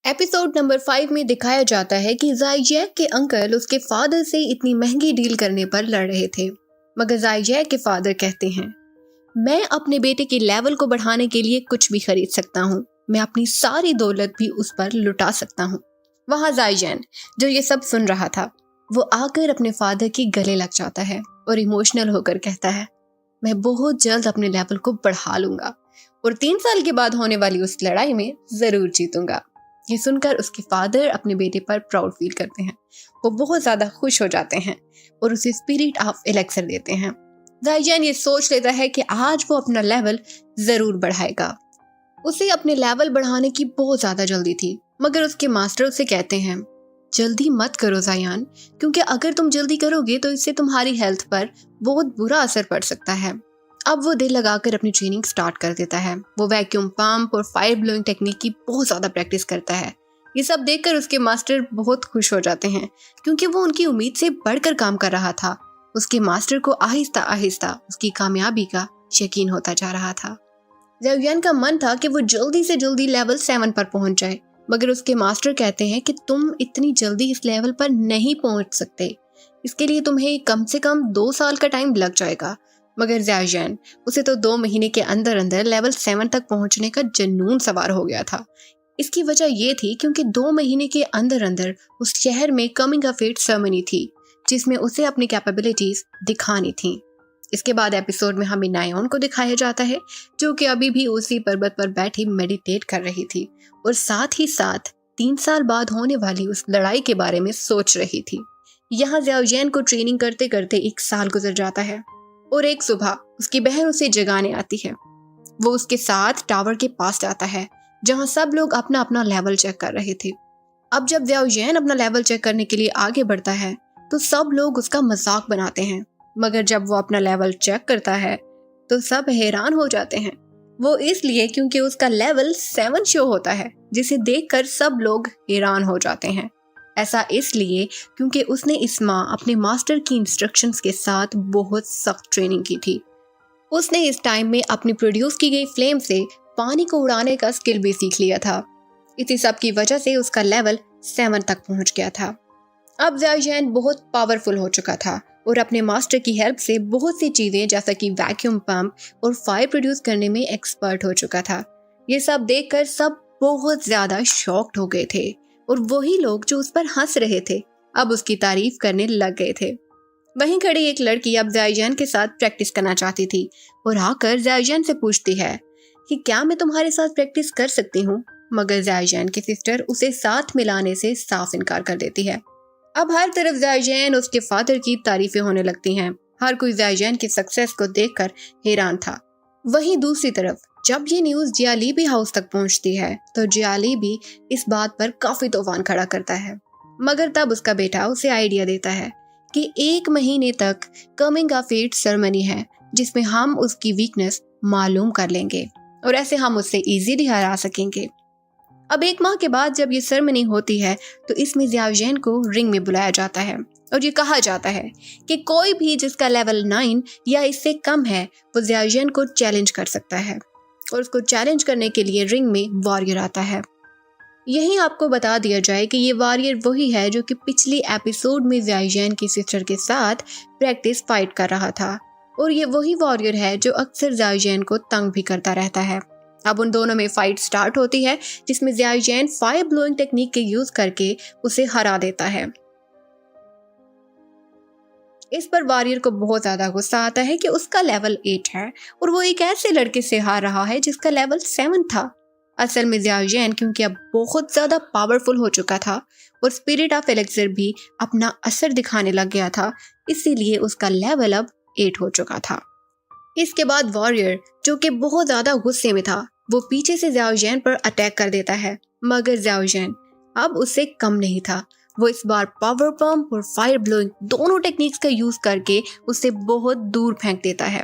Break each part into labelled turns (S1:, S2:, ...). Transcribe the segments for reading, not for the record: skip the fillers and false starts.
S1: Episode number 5 में दिखाया जाता है कि ज़ाइजैक के अंकल उसके फादर से इतनी महंगी डील करने पर लड़ रहे थे, मगर ज़ाइजैक के फादर कहते हैं, मैं अपने बेटे के लेवल को बढ़ाने के लिए कुछ भी खरीद सकता हूँ, मैं अपनी सारी दौलत भी उस पर लुटा सकता हूँ। वहाँ ज़ाइजैन, जो ये सब सुन रहा था, वो आकर अपने फादर के गले लग जाता है और इमोशनल होकर कहता है, मैं बहुत जल्द अपने लेवल को बढ़ा लूंगा और 3 साल के बाद होने वाली उस लड़ाई में जरूर जीतूंगा। ये सुनकर उसके फादर अपने बेटे पर प्राउड फील करते हैं। वो बहुत ज्यादा खुश हो जाते हैं और उसे स्पिरिट ऑफ एलेक्सर देते हैं। ज़ाइजैन ये सोच लेता है कि आज वो अपना लेवल जरूर बढ़ाएगा। उसे अपने लेवल बढ़ाने की बहुत ज्यादा जल्दी थी, मगर उसके मास्टर उसे कहते हैं, जल्दी मत करो ज़ायान, क्योंकि अगर तुम जल्दी करोगे तो इससे तुम्हारी हेल्थ पर बहुत बुरा असर पड़ सकता है। अब वो दिल लगाकर अपनी ट्रेनिंग स्टार्ट कर देता है। वो वैक्यूम पंप और फायर ब्लोइंग टेक्निक की बहुत ज़्यादा प्रैक्टिस करता है। ये सब देखकर उसके मास्टर बहुत खुश हो जाते हैं, क्योंकि वो उनकी उम्मीद से बढ़कर काम कर रहा था। उसके मास्टर को आहिस्ता आहिस्ता उसकी कामयाबी का यकीन होता जा रहा था। ज़ायान का मन था कि वो जल्दी से जल्दी लेवल 7 पर पहुंच जाए, मगर उसके मास्टर कहते हैं कि तुम इतनी जल्दी इस लेवल पर नहीं पहुंच सकते, इसके लिए तुम्हें कम से कम 2 साल का टाइम लग जाएगा। मगर ज़ाइजैन, उसे तो 2 महीने के अंदर अंदर लेवल 7 तक पहुंचने का जुनून सवार हो गया था। इसकी वजह ये थी क्योंकि 2 महीने के अंदर अंदर उस शहर में कमिंग ऑफ एज सेरेमनी थी, जिसमें उसे अपनी कैपेबिलिटीज दिखानी थी। इसके बाद एपिसोड में हमें नायोन को दिखाया जाता है, जो कि अभी भी उसी पर्वत पर बैठी मेडिटेट कर रही थी और साथ ही साथ 3 साल बाद होने वाली उस लड़ाई के बारे में सोच रही थी। यहाँ ज़ाइजैन को ट्रेनिंग करते करते 1 साल गुजर जाता है और एक सुबह उसकी बहन उसे जगाने आती है। वो उसके साथ टावर के पास जाता है, जहाँ सब लोग अपना अपना लेवल चेक कर रहे थे। अब जब ज़ाइजैन अपना लेवल चेक करने के लिए आगे बढ़ता है तो सब लोग उसका मजाक बनाते हैं, मगर जब वो अपना लेवल चेक करता है तो सब हैरान हो जाते हैं। वो इसलिए क्योंकि उसका लेवल 7 शो होता है, जिसे देखकर सब लोग हैरान हो जाते हैं। ऐसा इसलिए क्योंकि उसने इस माँ अपने मास्टर की इंस्ट्रक्शंस के साथ बहुत सख्त ट्रेनिंग की थी। उसने इस टाइम में अपनी प्रोड्यूस की गई फ्लेम से पानी को उड़ाने का स्किल भी सीख लिया था। इसी सब की वजह से उसका लेवल 7 तक पहुंच गया था। अब ज़ाइजैन बहुत पावरफुल हो चुका था और अपने मास्टर की हेल्प से बहुत सी चीजें जैसा कि वैक्यूम पंप और फायर प्रोड्यूस करने में एक्सपर्ट हो चुका था। ये सब देखकर सब बहुत ज्यादा शॉक्ड हो गए थे और वही लोग जो उस पर हंस रहे थे अब उसकी तारीफ करने लग गए थे। वहीं खड़ी एक लड़की अब ज़ाइजैन के साथ प्रैक्टिस करना चाहती थी और आकर ज़ाइजैन से पूछती है कि क्या मैं तुम्हारे साथ प्रैक्टिस कर सकती हूँ, मगर ज़ाइजैन की सिस्टर उसे साथ मिलाने से साफ इनकार कर देती है। अब हर तरफ ज़ाइजैन उसके फादर की तारीफें होने लगती हैं। हर कोई ज़ाइजैन की सक्सेस को देखकर हैरान था। वहीं दूसरी तरफ जब ये न्यूज़ जियालीबी हाउस तक पहुंचती है तो जियालीबी इस बात पर काफी तूफान खड़ा करता है, मगर तब उसका बेटा उसे आइडिया देता है कि 1 महीने तक कमिंग ऑफ एज सेरेमनी है, जिसमें हम उसकी वीकनेस मालूम कर लेंगे और ऐसे हम उससे इजीली हरा सकेंगे। अब 1 माह के बाद जब ये सेरेमनी होती है तो इसमें ज़ाइजैन को रिंग में बुलाया जाता है और ये कहा जाता है कि कोई भी जिसका लेवल 9 या इससे कम है वो ज़ाइजैन को चैलेंज कर सकता है और उसको चैलेंज करने के लिए रिंग में वॉरियर आता है। यहीं आपको बता दिया जाए कि ये वॉरियर वही है जो कि पिछली एपिसोड में ज़ाइजैन की सिस्टर के साथ प्रैक्टिस फाइट कर रहा था और ये वही वॉरियर है जो अक्सर ज़ाइजैन को तंग भी करता रहता है। अब उन दोनों में फाइट स्टार्ट होती है, जिसमें ज़ाइजैन फायर ब्लोइंग टेक्निक के यूज करके उसे हरा देता है। इस पर वॉरियर को बहुत ज्यादा गुस्सा आता है कि उसका लेवल 8 है और वो एक ऐसे लड़के से हार रहा है जिसका लेवल 7 था। असल में ज़ाइजैन क्योंकि अब बहुत ज्यादा पावरफुल हो चुका था और स्पिरिट ऑफ एलेक्सर भी अपना असर दिखाने लग गया था, इसीलिए उसका लेवल अब 8 हो चुका था। इसके बाद वॉरियर जो कि बहुत ज्यादा गुस्से में था वो पीछे से ज़ाइजैन पर अटैक कर देता है, मगर ज़ाइजैन अब उससे कम नहीं था। वो इस बार पावर पंप और फायर ब्लोइंग दोनों टेक्निक्स का यूज करके उसे बहुत दूर फेंक देता है।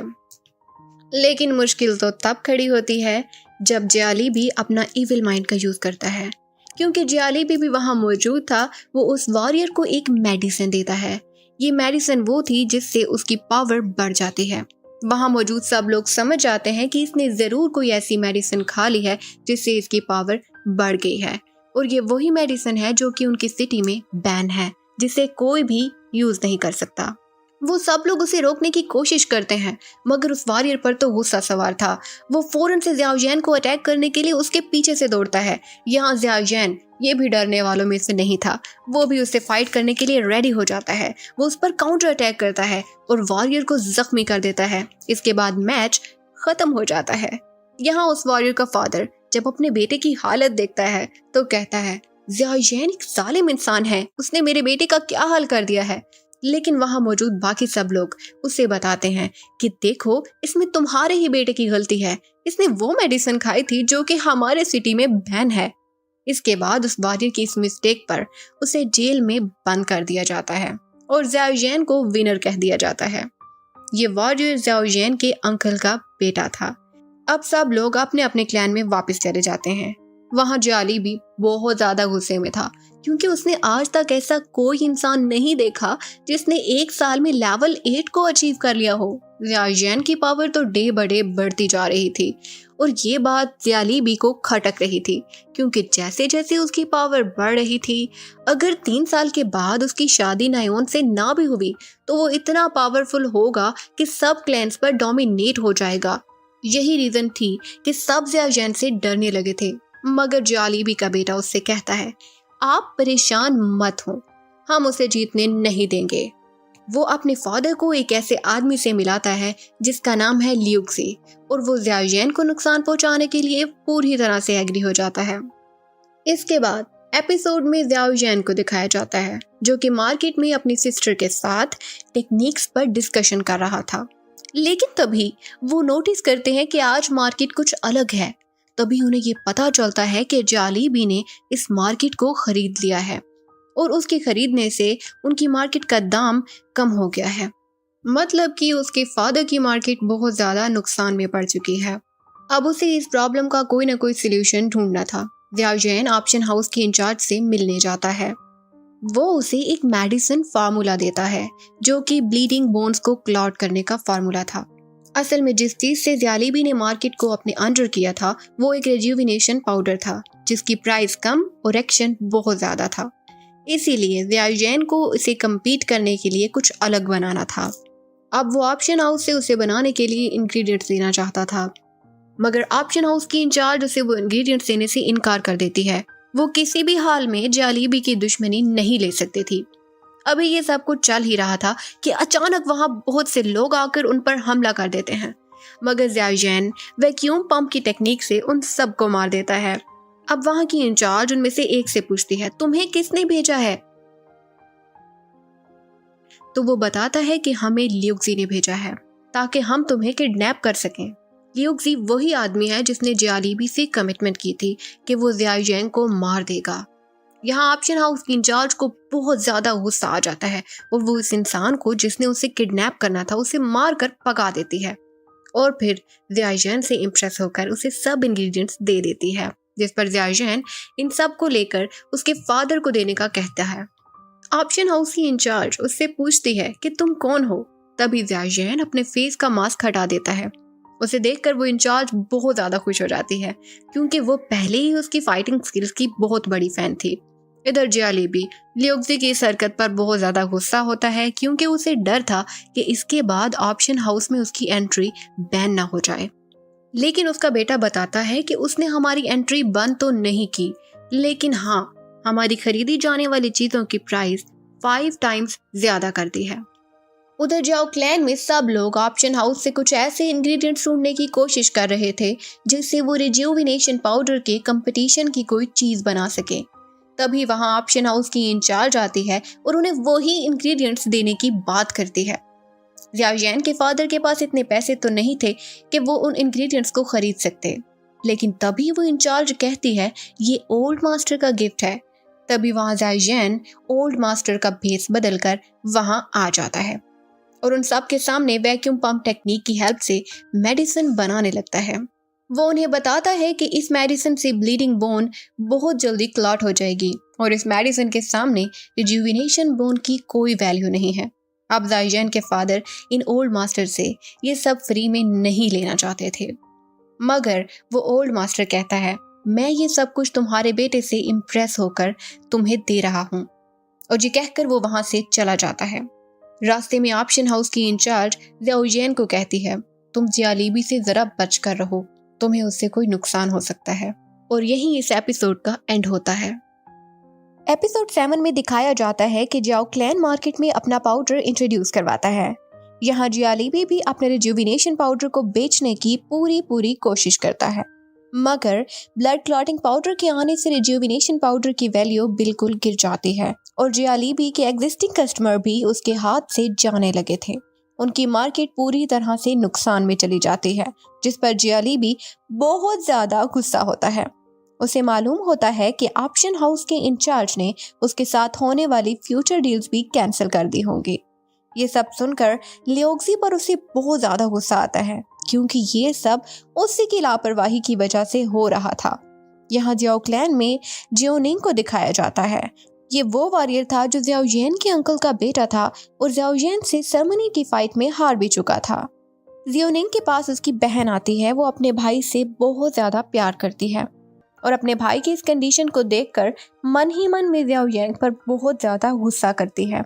S1: लेकिन मुश्किल तो तब खड़ी होती है जब जियालीबी अपना इविल माइंड का यूज करता है। क्योंकि जियालीबी भी वहां मौजूद था, वो उस वॉरियर को एक मेडिसिन देता है। ये मेडिसिन वो थी जिससे उसकी पावर बढ़ जाती है। वहां मौजूद सब लोग समझ जाते हैं कि इसने जरूर कोई ऐसी मेडिसिन खा ली है जिससे इसकी पावर बढ़ गई है और ये वही मेडिसिन है जो कि उनकी सिटी में बैन है, जिसे कोई भी यूज नहीं कर सकता। वो सब लोग उसे रोकने की कोशिश करते हैं, मगर उस वॉरियर पर तो गुस्सा सवार था। वो फौरन से ज़ियाओ जैन को अटैक करने के लिए उसके पीछे से दौड़ता है। यहाँ ज़ियाओ जैन ये भी डरने वालों में से नहीं था, वो भी उससे फाइट करने के लिए रेडी हो जाता है। वो उस पर काउंटर अटैक करता है और वॉरियर को जख्मी कर देता है। इसके बाद मैच खत्म हो जाता है। यहाँ उस वॉरियर का फादर जब अपने बेटे की हालत देखता है तो कहता है, ज़ियाओ जैन एक जालिम इंसान है, उसने मेरे बेटे का क्या हाल कर दिया है। लेकिन वहां मौजूद बाकी सब लोग उसे बताते हैं कि देखो, इसमें तुम्हारे ही बेटे की गलती है, इसने वो मेडिसिन खाई थी जो कि हमारे सिटी में बैन है। इसके बाद उस वॉरियर की इस मिस्टेक पर उसे जेल में बंद कर दिया जाता है और ज़ियाओ जैन को विनर कह दिया जाता है। ये वॉरियर ज़ियाओ जैन के अंकल का बेटा था। अब सब लोग अपने अपने क्लैन में वापस चले जाते हैं। वहां जाली भी बहुत ज्यादा गुस्से में था, क्योंकि उसने आज तक ऐसा कोई इंसान नहीं देखा जिसने एक साल में लेवल 8 को अचीव कर लिया हो। ज़ियाओ जैन की पावर तो डे बाय डे बढ़ती जा रही थी और ये बात ज़ियालीबी को खटक रही थी, क्योंकि जैसे जैसे उसकी पावर बढ़ रही थी, अगर 3 साल के बाद उसकी शादी नायोन से ना भी हुई तो वो इतना पावरफुल होगा कि सब क्लैंस पर डोमिनेट हो जाएगा। यही रीजन थी कि सब ज़ियाओ जैन से डरने लगे थे। मगर ज़ियालीबी का बेटा उससे कहता है, आप परेशान मत हो, हम उसे जीतने नहीं देंगे। वो अपने फादर को एक ऐसे आदमी से मिलाता है जिसका नाम है लियूक्सी, और वो ज़ियाओ जैन को नुकसान पहुंचाने के लिए पूरी तरह से एग्री हो जाता है। इसके बाद एपिसोड में ज़ियाओ जैन को दिखाया जाता है, जो कि मार्केट में अपनी सिस्टर के साथ टेक्निक्स पर डिस्कशन कर रहा था। लेकिन तभी वो नोटिस करते हैं कि आज मार्केट कुछ अलग है। तभी उन्हें ये पता चलता है कि ज़ियालीबी ने इस मार्केट को खरीद लिया है और उसके खरीदने से उनकी मार्केट का दाम कम हो गया है। मतलब कि उसके फादर की मार्केट बहुत ज़्यादा नुकसान में पड़ चुकी है। अब उसे इस प्रॉब्लम का कोई ना कोई सलूशन ढूंढना था। ज़ियाओ जैन ऑप्शन हाउस के इंचार्ज से मिलने जाता है। वो उसे एक मेडिसिन फार्मूला देता है जो कि ब्लीडिंग बोन्स को क्लॉट करने का फार्मूला था। असल में जिस चीज से ज़ियालीबी ने मार्केट को अपने अंडर किया था वो एक रिजुविनेशन पाउडर था, जिसकी प्राइस कम और एक्शन बहुत ज्यादा था। इसीलिए ज़ियाओ जैन को इसे कम्पीट करने के लिए कुछ अलग बनाना था। अब वो ऑप्शन हाउस से उसे बनाने के लिए इंग्रेडिएंट्स देना चाहता था, मगर ऑप्शन हाउस की इंचार्ज उसे वो इंग्रेडिएंट्स देने से इनकार कर देती है। वो किसी भी हाल में ज़ियालीबी की दुश्मनी नहीं ले सकती थी। अभी ये सब कुछ चल ही रहा था कि अचानक वहां बहुत से लोग आकर उन पर हमला कर देते हैं, मगर ज़ियाओ जैन वैक्यूम पंप की टेक्निक से उन सबको मार देता है। अब वहां की इंचार्ज उनमें से एक से पूछती है, तुम्हें किसने भेजा है? तो वो बताता है कि हमें लियूक्सी ने भेजा है ताकि हम तुम्हें किडनैप कर सकें। लियूक्सी वही आदमी है जिसने ज़ियालीबी से कमिटमेंट की थी कि वो ज़ियाओ जैन को मार देगा। यहाँ ऑप्शन हाउस की इंचार्ज को बहुत ज्यादा गुस्सा आ जाता है और वो इस इंसान को जिसने उसे किडनैप करना था उसे मार कर भगा देती है और फिर ज़ियाओ जैन से इम्प्रेस होकर उसे सब इंग्रेडिएंट्स दे देती है, जिस पर ज़ियाओ जैन इन सब को लेकर उसके फादर को देने का कहता है। ऑप्शन हाउस की इंचार्ज उससे पूछती है कि तुम कौन हो? तभी ज़ियाओ जैन अपने फेस का मास्क हटा देता है। उसे देखकर वो इंचार्ज बहुत ज्यादा खुश हो जाती है, क्योंकि वो पहले ही उसकी फाइटिंग स्किल्स की बहुत बड़ी फैन थी। इधर ज़ियालीबी लियूक्सी की इस हरकत पर बहुत ज्यादा गुस्सा होता है, क्योंकि उसे डर था कि इसके बाद ऑप्शन हाउस में उसकी एंट्री बैन ना हो जाए। लेकिन उसका बेटा बताता है कि उसने हमारी एंट्री बंद तो नहीं की, लेकिन हाँ, हमारी खरीदी जाने वाली चीजों की प्राइस 5 टाइम्स ज्यादा कर दी है। उधर जाओ क्लैन में सब लोग ऑप्शन हाउस से कुछ ऐसे इंग्रेडिएंट्स ढूंढने की कोशिश कर रहे थे जिससे वो रिज्यूविनेशन पाउडर के कंपटीशन की कोई चीज बना सके। तभी वहां ऑप्शन हाउस की इंचार्ज आती है और उन्हें वही इंग्रेडिएंट्स देने की बात करती है। ज़ियाओ जैन के फादर के पास इतने पैसे तो नहीं थे कि वो उन इंग्रेडिएंट्स को खरीद सकते, लेकिन तभी वो इंचार्ज कहती है ये ओल्ड मास्टर का गिफ्ट है। तभी वहां ज़ियाओ जैन ओल्ड मास्टर का भेस बदलकर वहां आ जाता है और उन सब के सामने वैक्यूम पंप टेक्निक की हेल्प से मेडिसिन बनाने लगता है। वो उन्हें बताता है कि इस मेडिसिन से ब्लीडिंग बोन बहुत जल्दी क्लॉट हो जाएगी और इस मेडिसिन के सामने रिजुविनेशन बोन की कोई वैल्यू नहीं है। अब ज़ियाओ जैन के फादर इन ओल्ड मास्टर से ये सब फ्री में नहीं लेना चाहते थे, मगर वो ओल्ड मास्टर कहता है मैं ये सब कुछ तुम्हारे बेटे से इम्प्रेस होकर तुम्हें दे रहा हूँ। और ये कहकर वो वहां से चला जाता है। रास्ते में ऑप्शन हाउस की इंचार्ज ज़ियाओजियन को कहती है, तुम जियालीबी से जरा बच कर रहो, तुम्हें उससे कोई नुकसान हो सकता है। और यही इस एपिसोड का एंड होता है। एपिसोड 7 में दिखाया जाता है कि जियाओ क्लैन मार्केट में अपना पाउडर इंट्रोड्यूस करवाता है। यहाँ जियालीबी भी अपने रिजुविनेशन पाउडर को बेचने की पूरी कोशिश करता है, मगर ब्लड क्लॉटिंग पाउडर के आने से रिजुविनेशन पाउडर की वैल्यू बिल्कुल गिर जाती है और जियालीबी के एग्जिस्टिंग कस्टमर भी उसके हाथ से जाने लगे थे। उनकी मार्केट पूरी तरह से नुकसान में चली जाती है, जिस पर जियालीबी बहुत ज्यादा गुस्सा होता है। उसे मालूम होता है कि ऑप्शन हाउस के इंचार्ज ने उसके साथ होने वाली फ्यूचर डील्स भी कैंसिल कर दी होंगी। ये सब सुनकर लियोक्सी पर उसे बहुत ज्यादा गुस्सा आता है, क्योंकि ये सब उसी की लापरवाही की वजह से हो रहा था। यहाँ जियाओ क्लैन में जियोनिंग को दिखाया जाता है। ये वो वॉरियर था जो ज़ियाओजियन के अंकल का बेटा था और ज़ियाओजियन से सरमनी की फाइट में हार भी चुका था। जियोनिंग के पास उसकी बहन आती है। वो अपने भाई से बहुत ज्यादा प्यार करती है और अपने भाई की इस कंडीशन को देखकर मन ही मन में ज़ियाओजियन पर बहुत ज्यादा गुस्सा करती है।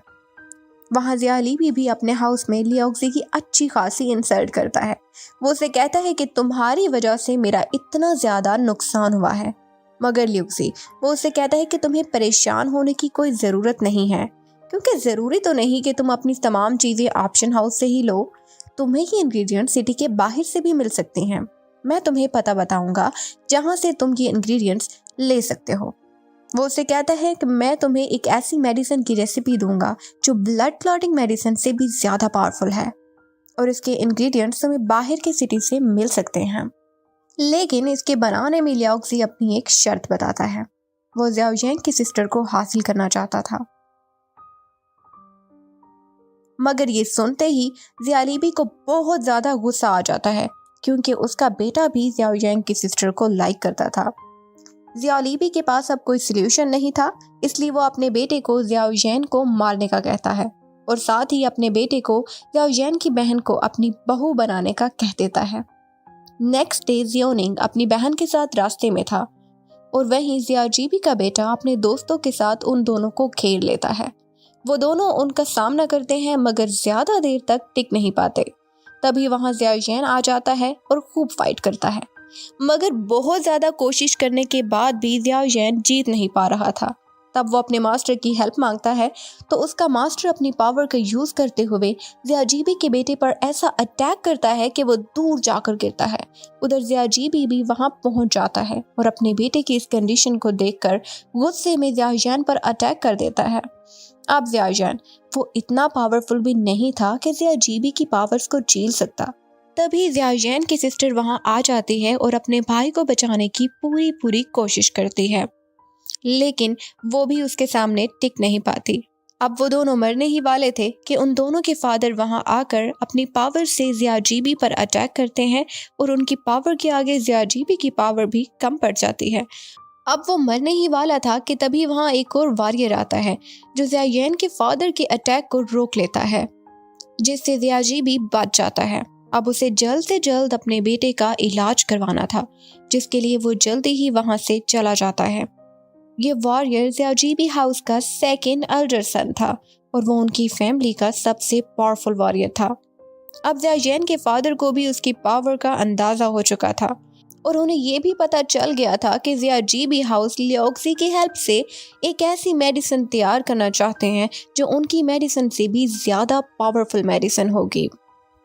S1: वहाँ जियालीबी भी अपने हाउस में लियोक्सी की अच्छी खासी इंसल्ट करता है। वो उसे कहता है कि तुम्हारी वजह से मेरा इतना ज्यादा नुकसान हुआ है, मगर लियोक्सी वो उसे कहता है कि तुम्हें परेशान होने की कोई ज़रूरत नहीं है, क्योंकि ज़रूरी तो नहीं कि तुम अपनी तमाम चीज़ें ऑप्शन हाउस से ही लो। तुम्हें ये इंग्रेडिएंट सिटी के बाहर से भी मिल सकती हैं। मैं तुम्हें पता बताऊंगा जहाँ से तुम ये इंग्रेडिएंट्स ले सकते हो। वो उसे कहता है कि मैं तुम्हें एक ऐसी मेडिसिन की रेसिपी दूंगा जो ब्लड क्लॉटिंग मेडिसिन से भी ज़्यादा पावरफुल है और इसके इंग्रेडिएंट्स तुम्हें बाहर की सिटी से मिल सकते हैं। लेकिन इसके बनाने में लियोक्सी अपनी एक शर्त बताता है। वो ज़ियाओजियन की सिस्टर को हासिल करना चाहता था, मगर ये सुनते ही जियालीबी को बहुत ज़्यादा गुस्सा आ जाता है, क्योंकि उसका बेटा भी ज़ियाओजियन की सिस्टर को लाइक करता था। जियालीबी के पास अब कोई सल्यूशन नहीं था, इसलिए वो अपने बेटे को ज़ियाओजियन को मारने का कहता है और साथ ही अपने बेटे को ज़ियाओजियन की बहन को अपनी बहू बनाने का कह देता है। नेक्स्ट डे जियोनिंग अपनी बहन के साथ रास्ते में था और वहीं ज़ियाजीबी का बेटा अपने दोस्तों के साथ उन दोनों को घेर लेता है। वो दोनों उनका सामना करते हैं, मगर ज्यादा देर तक टिक नहीं पाते। तभी वहां ज़ियाओजियन आ जाता है और खूब फाइट करता है, मगर बहुत ज्यादा कोशिश करने के बाद भी ज़ियाओजियन जीत नहीं पा रहा था। तब वो अपने मास्टर की हेल्प मांगता है, तो उसका मास्टर अपनी पावर का यूज करते हुए ज़ियाजीबी के बेटे पर ऐसा अटैक करता है कि वो दूर जाकर गिरता है। उधर ज़ियाजीबी भी वहां पहुंच जाता है और अपने बेटे की इस कंडीशन को देखकर गुस्से में ज़ियाओजियन पर अटैक कर देता है। अब ज़ियाओजियन वो इतना पावरफुल भी नहीं था कि ज़ियाजीबी की पावर्स को झेल सकता। तभी ज़ियाओजियन की सिस्टर वहां आ जाती है और अपने भाई को बचाने की पूरी कोशिश करती है, लेकिन वो भी उसके सामने टिक नहीं पाती। अब वो दोनों मरने ही वाले थे कि उन दोनों के फादर वहां आकर अपनी पावर से ज़ियाजीबी पर अटैक करते हैं और उनकी पावर के आगे ज़ियाजीबी की पावर भी कम पड़ जाती है। अब वो मरने ही वाला था कि तभी वहां एक और वॉरियर आता है जो ज़ियाओजियन के फादर के अटैक को रोक लेता है, जिससे ज़ियाजीबी बच जाता है। अब उसे जल्द से जल्द अपने बेटे का इलाज करवाना था, जिसके लिए वो जल्दी ही वहां से चला जाता है। ये वॉरियर ज़ियाजीबी हाउस का सेकंड एल्डर सन था और वो उनकी फैमिली का सबसे पावरफुल वॉरियर था। अब ज़ियाओजियन के फादर को भी उसकी पावर का अंदाजा हो चुका था और उन्हें ये भी पता चल गया था कि ज़ियाजीबी हाउस लियोक्सी की हेल्प से एक ऐसी मेडिसिन तैयार करना चाहते हैं जो उनकी मेडिसिन से भी ज़्यादा पावरफुल मेडिसिन होगी।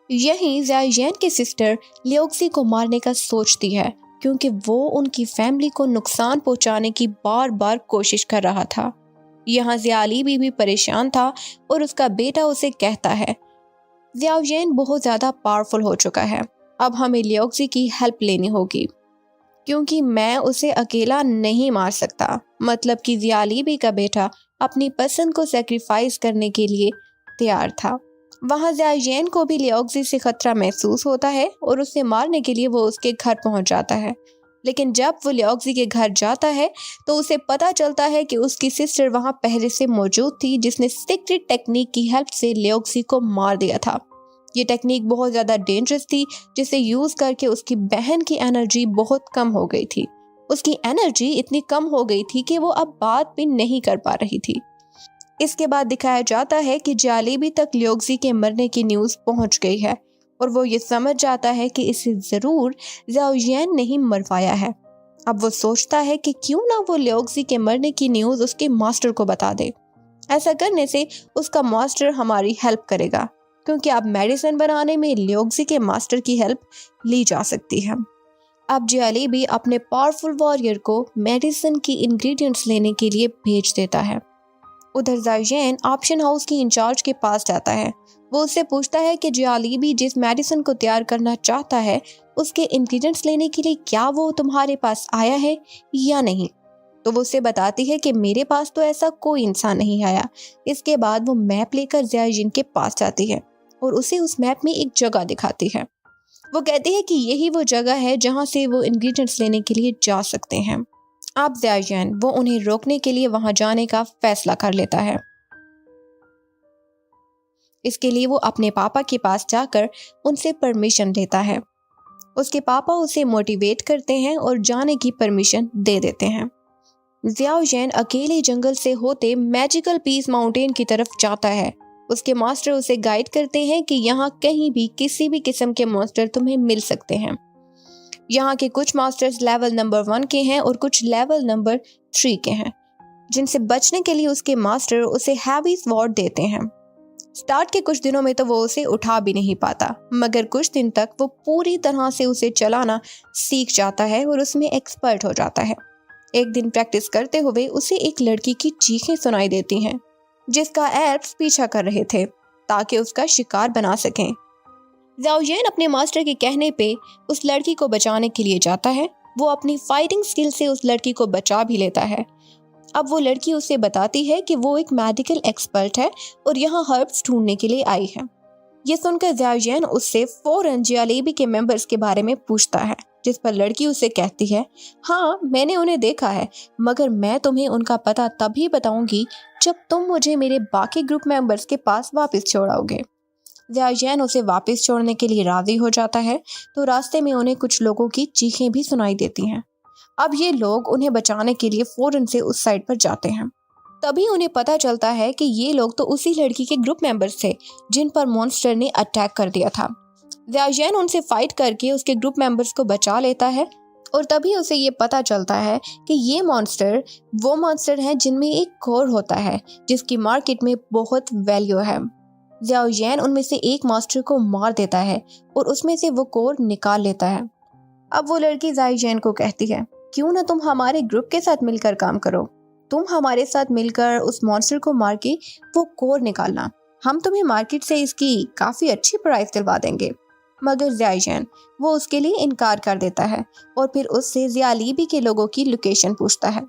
S1: यहीं ज़ियाओजियन की सिस्टर लियोक्सी को मारने का सोचती है, क्योंकि वो उनकी फैमिली को नुकसान पहुंचाने की बार कोशिश कर रहा था। यहाँ ज़ियालीबी भी परेशान था और उसका बेटा उसे कहता है, ज़ियाओजियन बहुत ज़्यादा पावरफुल हो चुका है, अब हमें लियोक्सी की हेल्प लेनी होगी, क्योंकि मैं उसे अकेला नहीं मार सकता। मतलब कि ज़ियालीबी का बेटा अपनी पसंद को सेक्रीफाइस करने के लिए तैयार था। वहाँ ज़ियाओजियन को भी लियोक्सी से खतरा महसूस होता है और उसे मारने के लिए वो उसके घर पहुंच जाता है। लेकिन जब वो लियोक्सी के घर जाता है तो उसे पता चलता है कि उसकी सिस्टर वहाँ पहले से मौजूद थी, जिसने सीक्रेट टेक्निक की हेल्प से लियोक्सी को मार दिया था। ये टेक्निक बहुत ज़्यादा डेंजरस थी, जिसे यूज़ करके उसकी बहन की एनर्जी बहुत कम हो गई थी उसकी एनर्जी इतनी कम हो गई थी कि वो अब बात भी नहीं कर पा रही थी। इसके बाद दिखाया जाता है कि जालेबी तक ल्योक्सी के मरने की न्यूज़ पहुंच गई है और वो ये समझ जाता है कि इसे ज़रूर ज़ाओ जियान ने ही मरवाया है। अब वो सोचता है कि क्यों ना वो ल्योक्सी के मरने की न्यूज़ उसके मास्टर को बता दे। ऐसा करने से उसका मास्टर हमारी हेल्प करेगा, क्योंकि अब मेडिसिन बनाने में ल्योक्सी के मास्टर की हेल्प ली जा सकती है। अब जालेबी अपने पावरफुल वॉरियर को मेडिसिन की इंग्रेडिएंट्स लेने के लिए भेज देता है। उधर ज़ाइजियन ऑप्शन हाउस की इंचार्ज के पास जाता है। वो उससे पूछता है कि जालेबी जिस मेडिसिन को तैयार करना चाहता है उसके इंग्रेडिएंट्स लेने के लिए क्या वो तुम्हारे पास आया है या नहीं। तो वो उससे बताती है कि मेरे पास तो ऐसा कोई इंसान नहीं आया। इसके बाद वो मैप लेकर ज़ाइजियन के पास जाती है और उसे उस मैप में एक जगह दिखाती है। वो कहती है कि यही वो जगह है जहाँ से वो इंग्रेडिएंट्स लेने के लिए जा सकते हैं। अब ज़ाइजियन वो उन्हें रोकने के लिए वहां जाने का फैसला कर लेता है। इसके लिए वो अपने पापा के पास जाकर उनसे परमिशन लेता है। उसके पापा उसे मोटिवेट करते हैं और जाने की परमिशन दे देते हैं। ज़ाइजियन अकेले जंगल से होते मैजिकल पीस माउंटेन की तरफ जाता है। उसके मास्टर उसे गाइड करते हैं कि यहाँ कहीं भी किसी भी किस्म के मॉन्स्टर तुम्हें मिल सकते हैं। यहाँ के कुछ मास्टर्स लेवल नंबर 1 के हैं और कुछ लेवल नंबर 3 के हैं, जिनसे बचने के लिए उसके मास्टर उसे हैवी स्वॉर्ड देते हैं। स्टार्ट के कुछ दिनों में तो वो उसे उठा भी नहीं पाता, मगर कुछ दिन तक वो पूरी तरह से उसे चलाना सीख जाता है और उसमें एक्सपर्ट हो जाता है। एक दिन प्रैक्टिस करते हुए उसे एक लड़की की चीखें सुनाई देती हैं, जिसका एल्फ्स पीछा कर रहे थे ताकि उसका शिकार बना सकें। ज़ाइजियन अपने मास्टर के कहने पे उस लड़की को बचाने के लिए जाता है। वो अपनी फाइटिंग स्किल से उस लड़की को बचा भी लेता है। अब वो लड़की उसे बताती है कि वो एक मेडिकल एक्सपर्ट है और यहाँ हर्ब्स ढूंढने के लिए आई है। ये सुनकर ज़ाइजियन उससे फौरन जालेबी के मेंबर्स के बारे में पूछता है, जिस पर लड़की उसे कहती है, हाँ मैंने उन्हें देखा है, मगर मैं तुम्हें उनका पता तभी बताऊंगी जब तुम मुझे मेरे बाकी ग्रुप मेंबर्स के पास वापस छोड़ाओगे। ज़ाइजियन उसे वापस छोड़ने के लिए राजी हो जाता है, तो रास्ते में उन्हें कुछ लोगों की चीखें भी सुनाई देती हैं। अब ये लोग उन्हें बचाने के लिए फौरन से उस साइड पर जाते हैं। तभी उन्हें पता चलता है कि ये लोग तो उसी लड़की के ग्रुप मेंबर्स थे जिन पर मॉन्स्टर ने अटैक कर दिया था। ज़ाइजियन उनसे फाइट करके उसके ग्रुप मेंबर्स को बचा लेता है और तभी उसे ये पता चलता है कि ये मॉन्स्टर वो मॉन्स्टर हैं जिनमें एक कोर होता है जिसकी मार्केट में बहुत वैल्यू है। ज़ाइजियन उनमें से एक मास्टर को मार देता है और उसमें से वो कोर निकाल लेता है। अब वो लड़की ज़ाइजियन को कहती है, क्यों ना तुम हमारे ग्रुप के साथ मिलकर काम करो। तुम हमारे साथ मिलकर उस मॉन्स्टर को मार के वो कोर निकालना। हम तुम्हें मार्केट से इसकी काफ़ी अच्छी प्राइस दिलवा देंगे। मगर ज़ाइजियन वो उसके लिए इनकार कर देता है और फिर उससे ज़ालेबी के लोगों की लोकेशन पूछता है,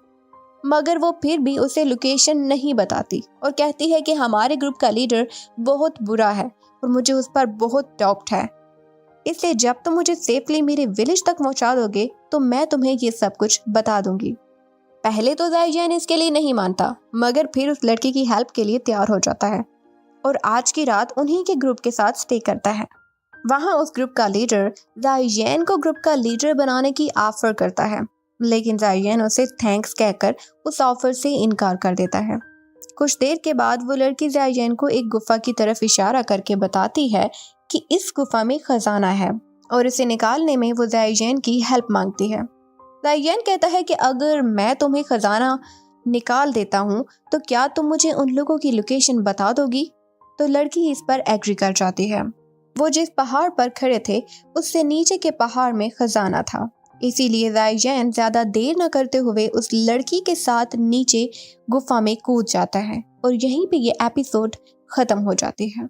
S1: मगर वो फिर भी उसे लोकेशन नहीं बताती और कहती है कि हमारे ग्रुप का लीडर बहुत बुरा है और मुझे उस पर बहुत डाउट है, इसलिए जब तुम मुझे सेफली मेरे विलेज तक पहुंचा दोगे तो मैं तुम्हें ये सब कुछ बता दूंगी। पहले तो ज़ाइजियन इसके लिए नहीं मानता, मगर फिर उस लड़की की हेल्प के लिए तैयार हो जाता है और आज की रात उन्हीं के ग्रुप के साथ स्टे करता है। वहाँ उस ग्रुप का लीडर ज़ाइजियन को ग्रुप का लीडर बनाने की ऑफर करता है, लेकिन ज़ाइजियन उसे थैंक्स कहकर उस ऑफर से इनकार कर देता है। कुछ देर के बाद वो लड़की ज़ाइजियन को एक गुफा की तरफ इशारा करके बताती है कि इस गुफा में खजाना है और इसे निकालने में वो ज़ाइजियन की हेल्प मांगती है। ज़ाइजियन कहता है कि अगर मैं तुम्हें खजाना निकाल देता हूँ तो क्या तुम मुझे उन लोगों की लोकेशन बता दोगी। तो लड़की इस पर एग्री कर जाती है। वो जिस पहाड़ पर खड़े थे उससे नीचे के पहाड़ में खजाना था, इसीलिए ज़ाइजियन ज्यादा देर न करते हुए उस लड़की के साथ नीचे गुफा में कूद जाता है और यहीं पे ये एपिसोड खत्म हो जाती है।